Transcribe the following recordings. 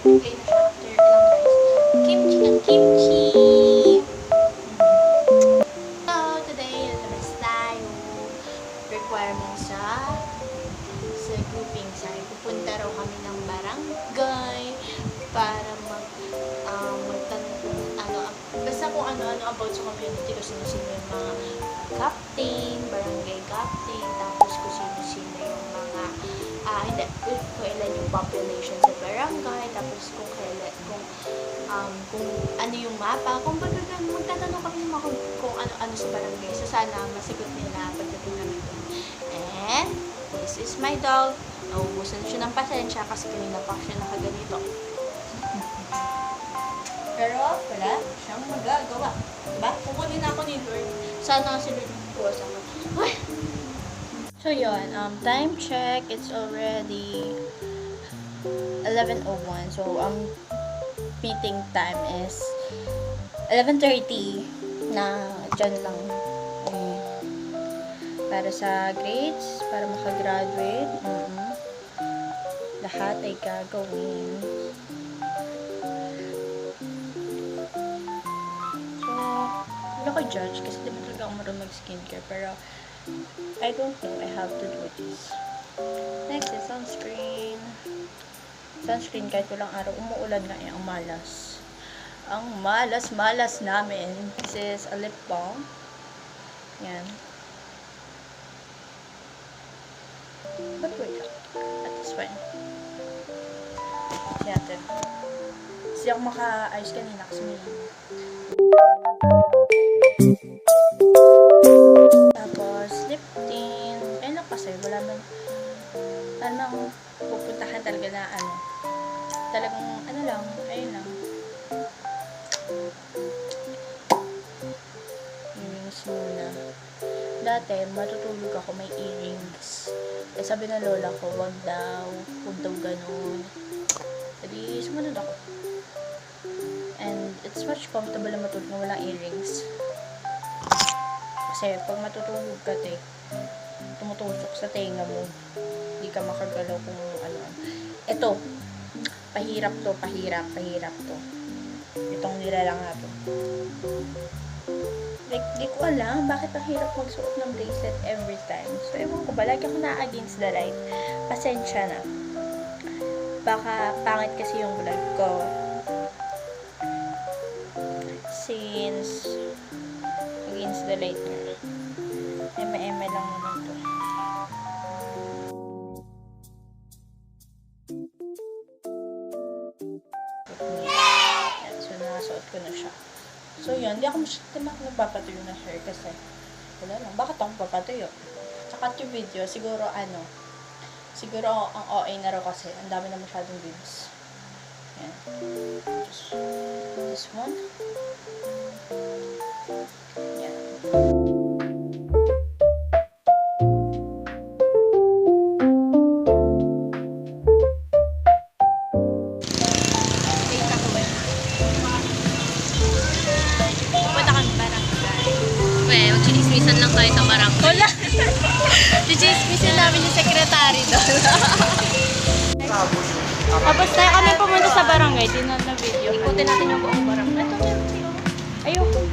Okay na siya after ilang tries. Kimchi ng kimchi! So, today, nalabas tayo. Requirements sa grouping sign. Pupunta raw kami ng barangay para magtanong kung basta kung ano-ano about sa community, kung sino-sino yung mga captain, barangay captain, tapos kung sino-sino yung mga kung ilan yung population sa barangay, tapos kung ano yung mapa, kung magtatanong kami kung ano-ano sa barangay. So sana masigot nila pagdating namin doon. And this is my dog. Naubusan siya ng pasensya kasi kanina pa siya nakaganito. Pero wala siyang magagawa. Diba? Kukunin ako ni Lord. Sana si Lord po sa akin. So yun, time check, it's already 11:01. So meeting time is 11:30 na dyan lang. Para sa grades, para makagraduate, lahat ay gagawin. So, wala ko judge kasi di ba talaga ako marunong mag-skincare, pero I don't know, I have to do this. Next is sunscreen. Sunscreen kahit walang araw, umuulan nga ang malas. Ang malas namin. This is a lip balm. Yan. But wait lang. At this one. Natin. Kasi ako maka-ayos kanina kasi may tapos lip tint. Ayun lang kasi wala namang pupuntahan talaga na talagang lang, ayun lang. Earrings muna. Dati matutulog ako may earrings. Eh sabi ng lola ko, wag daw ganun. Jadi sumunod ako. And it's much comfortable na matulog na walang earrings. Kasi pag matutulog ka, tumutusok sa tenga mo. Hindi ka makagalaw kung ano. Ito, pahirap to. Itong nilalang na to. Like, di ko alam bakit mahirap magsuot ng bracelet every time. So, ewan ko ba, lagi ako na-against the light. Pasensya na. Baka pangit kasi yung vlog ko. Since against the light nga. Eme lang naman to. Yan, so nakasuot ko na siya. So yun, hindi ako nagpapatuyo na hair kasi wala lang. Bakit ako papatuyo? Tsaka yung video, siguro ang OA na raw kasi ang dami na masyadong views. Yan. Just this one. Yan. Chinismisan lang tayo sa barangay. Wala! Chinismisan namin yung sekretary doon. Tapos tayo kami pumunta sa barangay, din na video. Ikutin natin yung buong barangay. Ito, Ayoko.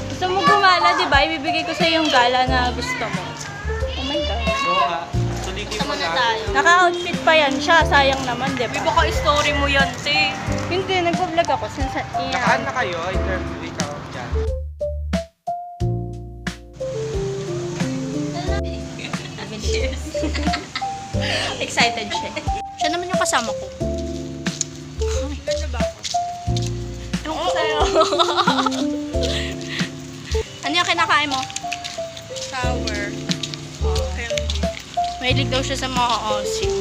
Gusto mo gumala, di ba? Ibibigay ko sa yung gala na gusto mo. Oh my God. Gusto mo na tayo. Naka-outfit pa yan siya. Sayang naman, di ba? Baka story mo yan, te. Hindi, nag-vlog ako. Nakaan na kayo? Interview ikaw dyan. Cheers. Excited siya. Siya naman yung kasama ko. Ganda ba ako? Ewan ko sa'yo. Ano yung kinakain mo? Sour. Candy. Mahilig daw siya sa mga osim.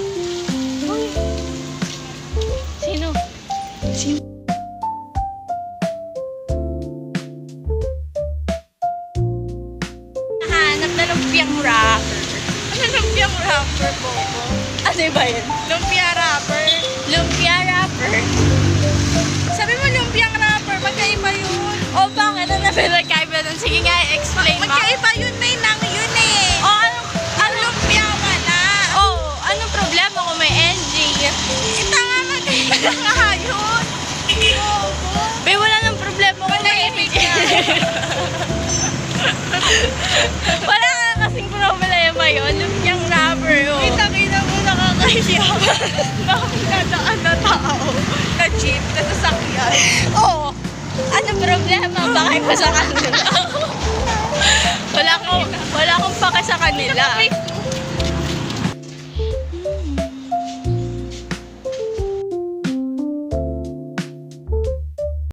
Sino? Nahanap na lumpiang wrapper. Ano lumpiang wrapper, Bobo? Ano ba yun? Lumpia wrapper. Lumpia wrapper. Sabi mo lumpiang wrapper, magkaiba yun. O bakit? Ano na pinagkaiba nun? Sige nga, explain mo. Magkaiba yun, may nang yun eh. O ano? Ang lumpia wala. Oh, anong problema kung may NG? Ita nga magkaiba. Wala ka kasing problema yun. Lumpiang rubber, oh. Kita-kita mo nakakahiya. Nakakadaan na tao. Na jeep, na sasakyan. Oo. Ano problema? Bakit ko sa kanila?